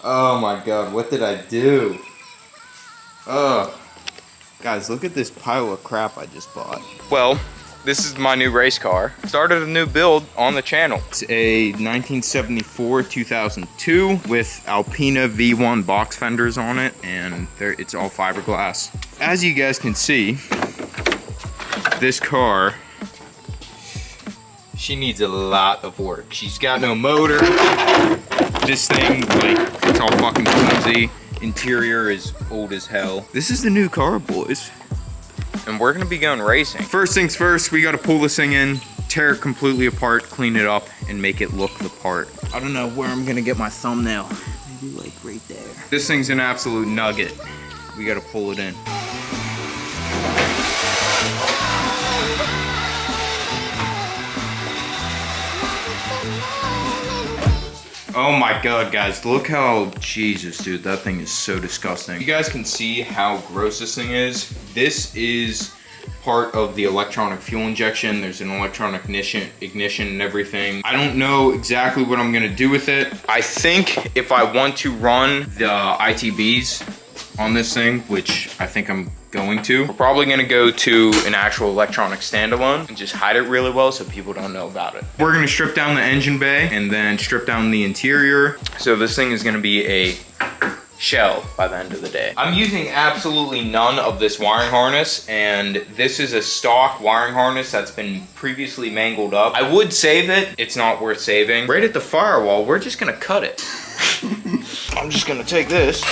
Oh my god, what did I do? Ugh. Guys, look at this pile of crap I just bought. Well, this is my new race car. Started a new build on the channel. It's a 1974-2002 with Alpina V1 box fenders on it, and it's all fiberglass. As you guys can see, this car, she needs a lot of work. She's got no motor. This thing, like, it's all fucking clumsy. Interior is old as hell. This is the new car, boys. And we're gonna be going racing. First things first, we gotta pull this thing in, tear it completely apart, clean it up, and make it look the part. I don't know where I'm gonna get my thumbnail. Maybe like right there. This thing's an absolute nugget. We gotta pull it in. Oh my god, guys, look how, Jesus, dude, that thing is so disgusting. You guys can see how gross this thing is. This is part of the electronic fuel injection. There's an electronic ignition and everything. I don't know exactly what I'm gonna do with it. I think if I want to run the ITBs on this thing, which I think I'm going to, we're probably gonna go to an actual electronic standalone and just hide it really well so people don't know about it. We're gonna strip down the engine bay and then strip down the interior. So this thing is gonna be a shell by the end of the day. I'm using absolutely none of this wiring harness, and this is a stock wiring harness that's been previously mangled up. I would save it, it's not worth saving. Right at the firewall, we're just gonna cut it. I'm just gonna take this.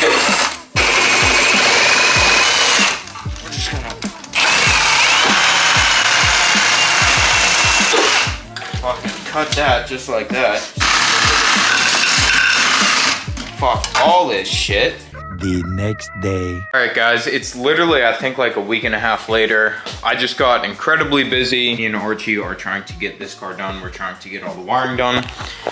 Cut that just like that. Fuck all this shit. The next day. All right, guys, it's literally, I think, like a week and a half later. I just got incredibly busy. Me and Archie are trying to get this car done. We're trying to get all the wiring done.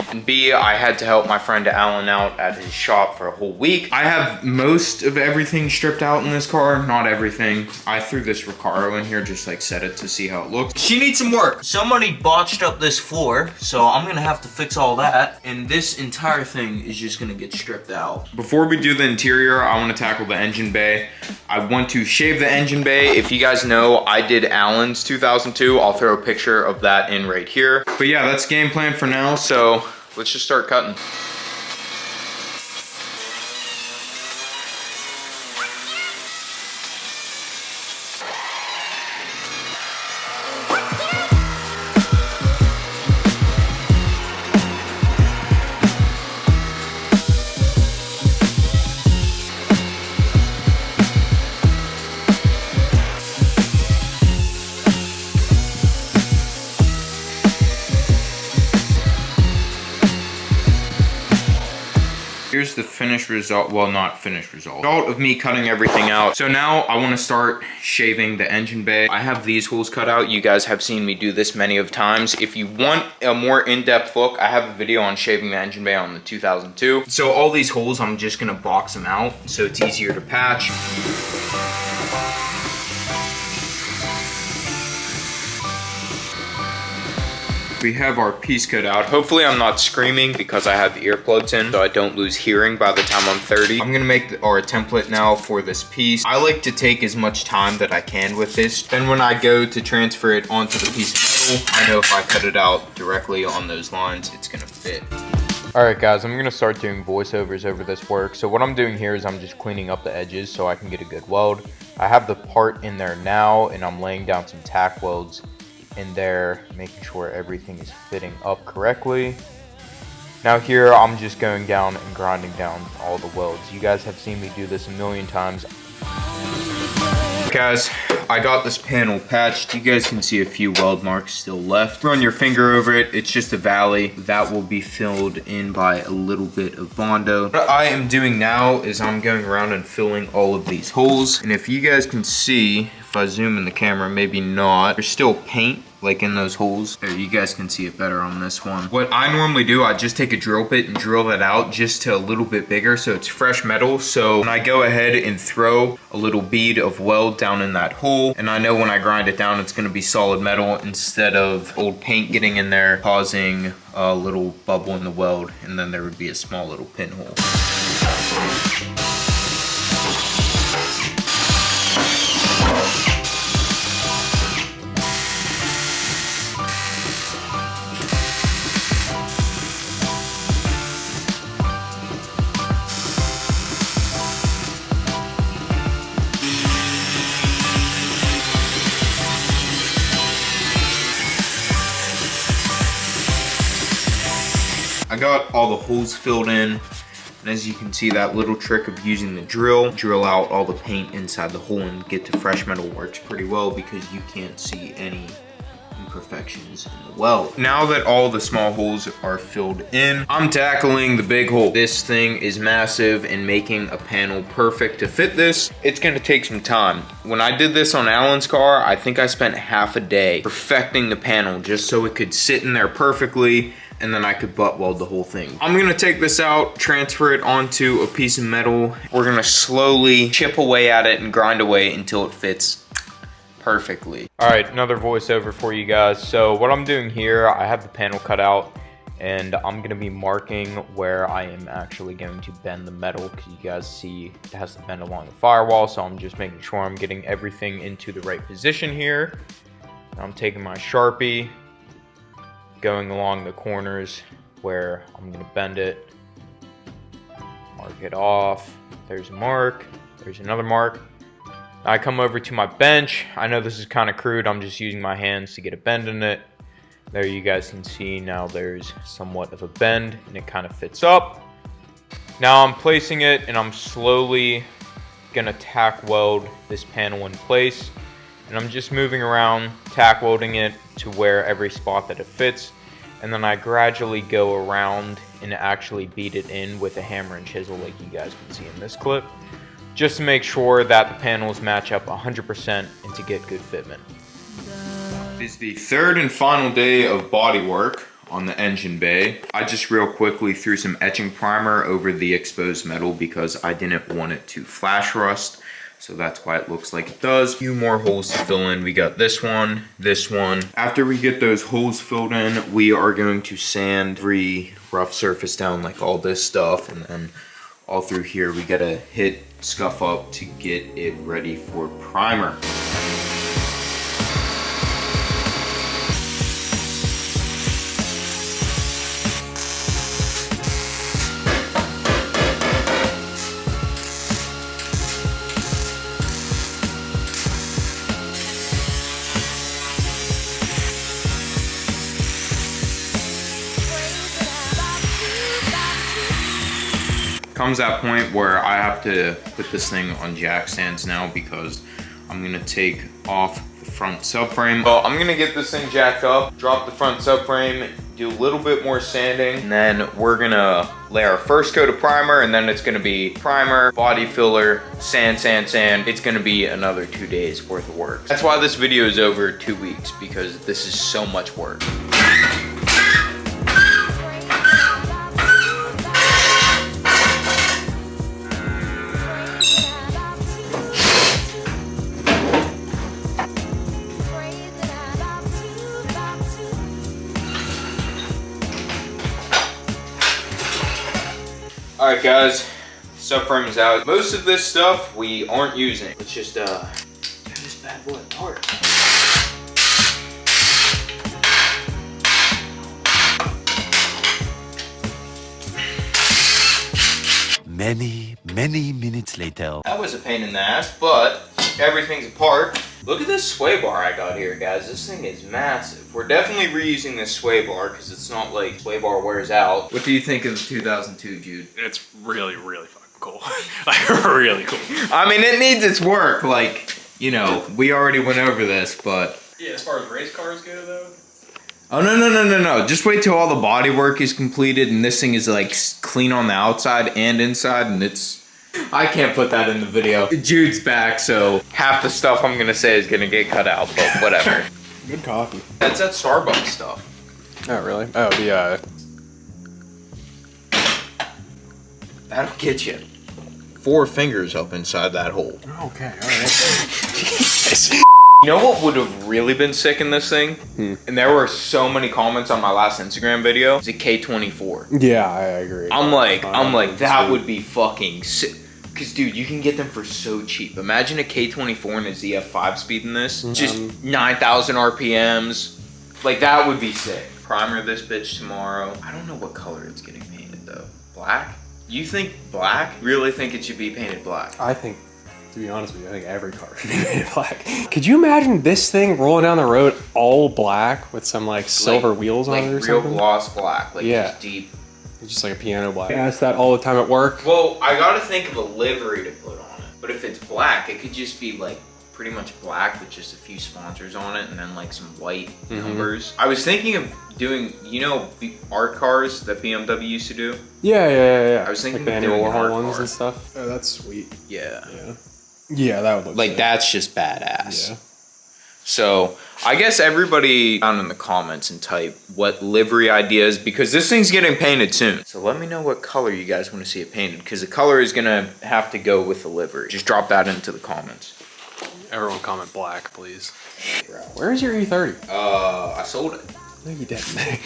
And B, I had to help my friend Alan out at his shop for a whole week. I have most of everything stripped out in this car, not everything. I threw this Recaro in here, just like set it to see how it looks. She needs some work. Somebody botched up this floor, so I'm gonna have to fix all that. And this entire thing is just gonna get stripped out. Before we do the interior, I want to tackle the engine bay. I want to shave the engine bay. If you guys know, I did Alan's 2002. I'll throw a picture of that in right here. But yeah, that's game plan for now. So let's just start cutting. Here's the finished result, well, not finished result of me cutting everything out. So now I want to start shaving the engine bay. I have these holes cut out. You guys have seen me do this many of times. If you want a more in-depth look, I have a video on shaving the engine bay on the 2002. So all these holes, I'm just gonna box them out so it's easier to patch. We have our piece cut out. Hopefully I'm not screaming because I have the earplugs in so I don't lose hearing by the time I'm 30. I'm gonna make our template now for this piece. I like to take as much time that I can with this. Then when I go to transfer it onto the piece of metal, I know if I cut it out directly on those lines, it's gonna fit. All right, guys, I'm gonna start doing voiceovers over this work. So what I'm doing here is I'm just cleaning up the edges so I can get a good weld. I have the part in there now and I'm laying down some tack welds in there, making sure everything is fitting up correctly. Now here, I'm just going down and grinding down all the welds. You guys have seen me do this a million times. Guys, I got this panel patched. You guys can see a few weld marks still left. Run your finger over it. It's just a valley. That will be filled in by a little bit of Bondo. What I am doing now is I'm going around and filling all of these holes. And if you guys can see, if I zoom in the camera, maybe not, there's still paint like in those holes. There, you guys can see it better on this one. What I normally do, I just take a drill bit and drill that out just to a little bit bigger so it's fresh metal. So when I go ahead and throw a little bead of weld down in that hole, and I know when I grind it down, it's gonna be solid metal instead of old paint getting in there, causing a little bubble in the weld, and then there would be a small little pinhole. I got all the holes filled in, and as you can see, that little trick of using the drill out all the paint inside the hole and get to fresh metal works pretty well because you can't see any imperfections in the weld. Now that all the small holes are filled in, I'm tackling the big hole. This thing is massive, and making a panel perfect to fit this, it's gonna take some time. When I did this on Alan's car, I think I spent half a day perfecting the panel just so it could sit in there perfectly, and then I could butt weld the whole thing. I'm gonna take this out, transfer it onto a piece of metal. We're gonna slowly chip away at it and grind away until it fits perfectly. All right, another voiceover for you guys. So what I'm doing here, I have the panel cut out, and I'm gonna be marking where I am actually going to bend the metal, because you guys see it has to bend along the firewall, so I'm just making sure I'm getting everything into the right position here. I'm taking my Sharpie, going along the corners where I'm gonna bend it, mark it off. There's a mark, there's another mark. I come over to my bench. I know this is kind of crude, I'm just using my hands to get a bend in it. There, you guys can see now there's somewhat of a bend and it kind of fits up. Now I'm placing it, and I'm slowly gonna tack weld this panel in place. And I'm just moving around, tack welding it to where every spot that it fits. And then I gradually go around and actually beat it in with a hammer and chisel, like you guys can see in this clip, just to make sure that the panels match up 100% and to get good fitment. It is the third and final day of body work on the engine bay. I just real quickly threw some etching primer over the exposed metal because I didn't want it to flash rust. So that's why it looks like it does. A few more holes to fill in. We got this one, this one. After we get those holes filled in, we are going to sand every rough surface down, like all this stuff, and then all through here we gotta hit scuff up to get it ready for primer. Comes that point where I have to put this thing on jack stands now because I'm gonna take off the front subframe. So I'm gonna get this thing jacked up, drop the front subframe, do a little bit more sanding, and then we're gonna lay our first coat of primer, and then it's gonna be primer, body filler, sand, sand, sand. It's gonna be another 2 days worth of work. That's why this video is over 2 weeks, because this is so much work. Alright guys, subframe is out. Most of this stuff we aren't using. Let's just tear this bad boy apart. Many minutes later. That was a pain in the ass, but everything's apart. Look at this sway bar I got here, guys. This thing is massive. We're definitely reusing this sway bar because it's not like sway bar wears out. What do you think of the 2002, Jude? It's really fucking cool. Like, really cool. I mean, it needs its work. Like, you know, we already went over this, but... Yeah, as far as race cars go, though. Oh, no. Just wait till all the body work is completed and this thing is like clean on the outside and inside, and it's... I can't put that in the video. Jude's back, so half the stuff I'm gonna say is gonna get cut out, but whatever. Good coffee. That's that Starbucks stuff. Oh, really? Oh, the, That'll get you 4 fingers up inside that hole. Okay, alright. You know what would have really been sick in this thing? And there were so many comments on my last Instagram video. It's a K24. Yeah, I agree. I'm like, that would be fucking sick. Cause dude, you can get them for so cheap. Imagine a K24 and a ZF 5-speed in this. Just 9,000 RPMs. Like that would be sick. Primer this bitch tomorrow. I don't know what color it's getting painted though. Black? You think black? Really think it should be painted black? I think, to be honest with you, I think every car should be painted black. Could you imagine this thing rolling down the road all black with some like silver wheels on it or real something? gloss black, like Yeah. just deep. It's just like a piano black. I ask that all the time at work. Well, I gotta think of a livery to put on it. But if it's black, it could just be like pretty much black with just a few sponsors on it and then like some white numbers. I was thinking of doing, you know, art cars that BMW used to do? Yeah. I was thinking like the of Andy doing an Warhol art ones car. and stuff. Oh, that's sweet. Yeah. Yeah, that would look Like sick. that's just badass. Yeah. So I guess everybody down in the comments and type what livery ideas, because this thing's getting painted soon. So let me know what color you guys want to see it painted, because the color is gonna have to go with the livery. Just drop that into the comments. Everyone comment black, please. Where's your E30? I sold it. No, you didn't.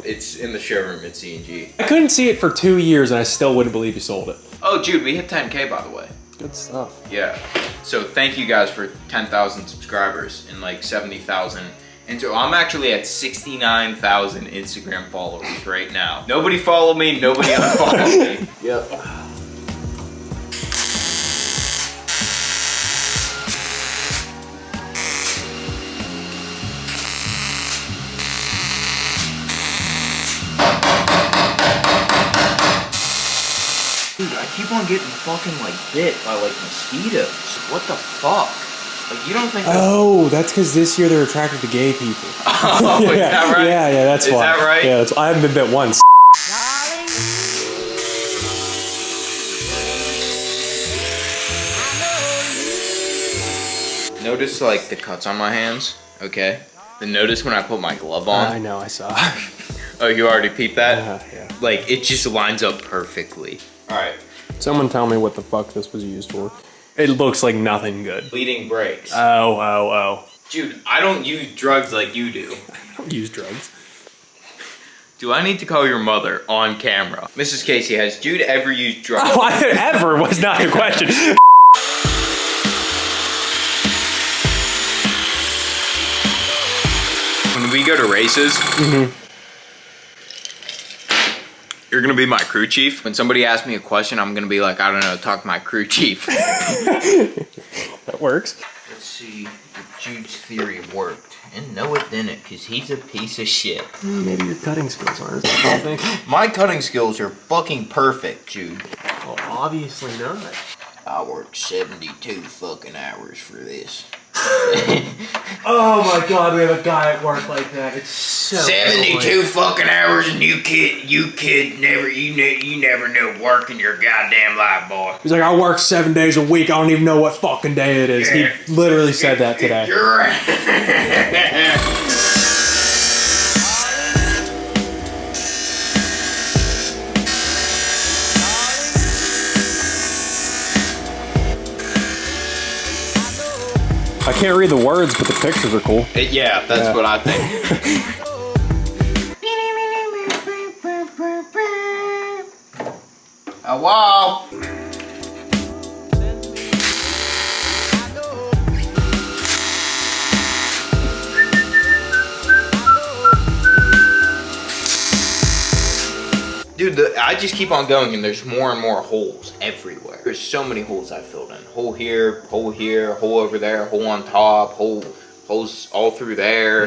It's in the showroom at C&G. I couldn't see it for 2 years and I still wouldn't believe you sold it. Oh, dude, we hit 10K by the way. Good stuff. Yeah. So thank you guys for 10,000 subscribers and like 70,000. And so I'm actually at 69,000 Instagram followers right now. Nobody follow me, nobody unfollow me. Yep. Dude, I keep on getting fucking like bit by like mosquitoes. What the fuck? Like you don't think Oh, that's because this year they're attracted to gay people. Oh, is that right? Yeah, that's Is why. that right? Yeah, that's, I haven't been bit once. Notice like the cuts on my hands, okay? Then notice when I put my glove on. I know, I saw. Oh, you already peeped that? Yeah. Like it just lines up perfectly. All right. Someone tell me what the fuck this was used for. It looks like nothing good. Bleeding brakes. Oh. Dude, I don't use drugs like you do. I don't use drugs. Do I need to call your mother on camera? Mrs. Casey, has Jude ever used drugs? Oh, ever was not the question. When we go to races, you're gonna be my crew chief. When somebody asks me a question, I'm gonna be like, I don't know, talk to my crew chief. That works. Let's see if Jude's theory worked. And no, it didn't, because he's a piece of shit. Maybe your cutting skills aren't. I think. My cutting skills are fucking perfect, Jude. Well, obviously not. I worked 72 fucking hours for this. Oh my god, we have a guy at work like that. It's so 72 fucking hours, and you never know working your goddamn life, boy. He's like, I work 7 days a week. I don't even know what fucking day it is. He literally said that today. You're right. I can't read the words, but the pictures are cool. Yeah, that's what I think. Wow. Dude, I just keep on going and there's more and more holes everywhere. There's so many holes I filled in. Hole here, hole over there, hole on top, holes all through there.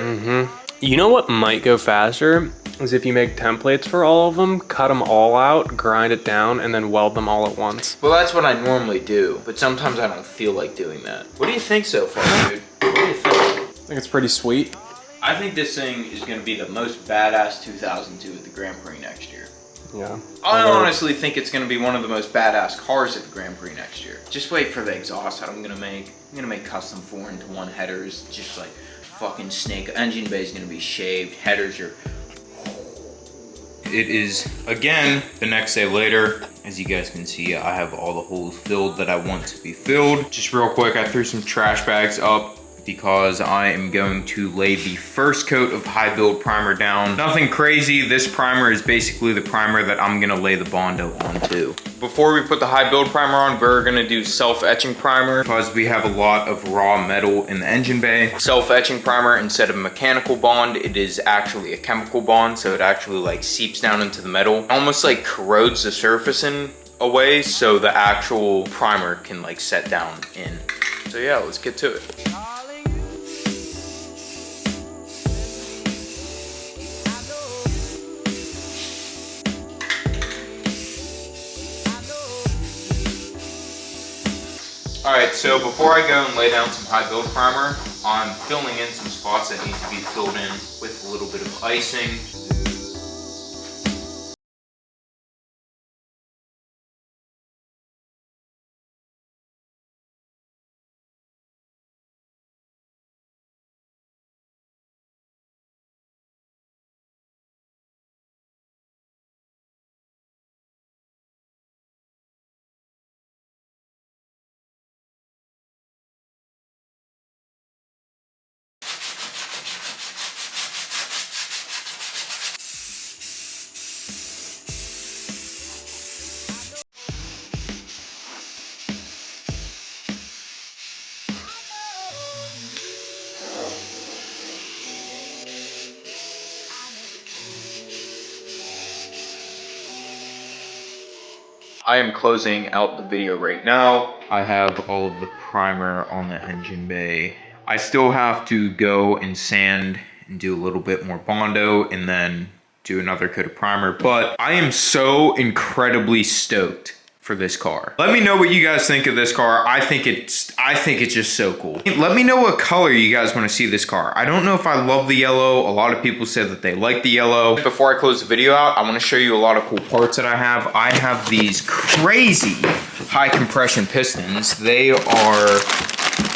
You know what might go faster is if you make templates for all of them, cut them all out, grind it down, and then weld them all at once. Well, that's what I normally do, but sometimes I don't feel like doing that. What do you think so far, dude? What do you think? I think it's pretty sweet. I think this thing is going to be the most badass 2002 at the Grand Prix next year. Yeah. I honestly think it's going to be one of the most badass cars at the Grand Prix next year. Just wait for the exhaust that I'm going to make. I'm going to make custom 4-into-1 headers, just like fucking snake. Engine bay is gonna be shaved. Headers are. It is, again, the next day later. As you guys can see, I have all the holes filled that I want to be filled. Just real quick, I threw some trash bags up because I am going to lay the first coat of high build primer down. Nothing crazy. This primer is basically the primer that I'm gonna lay the Bondo onto. Before we put the high build primer on, we're gonna do self-etching primer because we have a lot of raw metal in the engine bay. Self-etching primer, instead of mechanical bond, it is actually a chemical bond, so it actually like seeps down into the metal. Almost like corrodes the surface in a way, so the actual primer can like set down in. So yeah, let's get to it. All right, so before I go and lay down some high build primer, I'm filling in some spots that need to be filled in with a little bit of icing. I am closing out the video right now. I have all of the primer on the engine bay. I still have to go and sand and do a little bit more Bondo and then do another coat of primer, but I am so incredibly stoked for this car. Let me know what you guys think of this car. I think it's just so cool. Let me know what color you guys want to see this car. I don't know if I love the yellow. A lot of people said that they like the yellow. Before I close the video out, I want to show you a lot of cool parts that I have. I have these crazy high compression pistons. They are,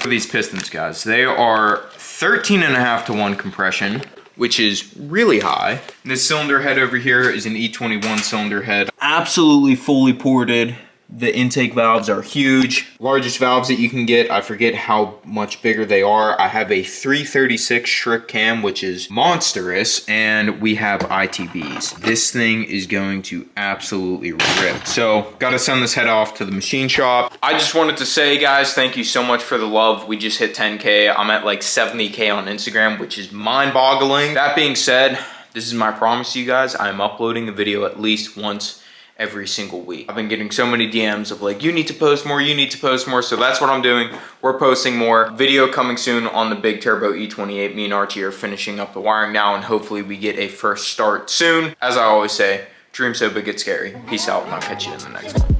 these pistons, guys, they are 13.5-to-1 compression, which is really high. This cylinder head over here is an E21 cylinder head. Absolutely fully ported. The intake valves are huge. Largest valves that you can get, I forget how much bigger they are. I have a 336 Schrick cam, which is monstrous, and we have ITBs. This thing is going to absolutely rip. So, gotta send this head off to the machine shop. I just wanted to say, guys, thank you so much for the love. We just hit 10K. I'm at like 70K on Instagram, which is mind-boggling. That being said, this is my promise to you guys. I'm uploading a video at least once every single week. I've been getting so many DMs of like, you need to post more, you need to post more. So that's what I'm doing. We're posting more. Video coming soon on the big turbo E28. Me and Archie are finishing up the wiring now, and hopefully we get a first start soon. As I always say, dream so big it's scary. Peace out, and I'll catch you in the next one.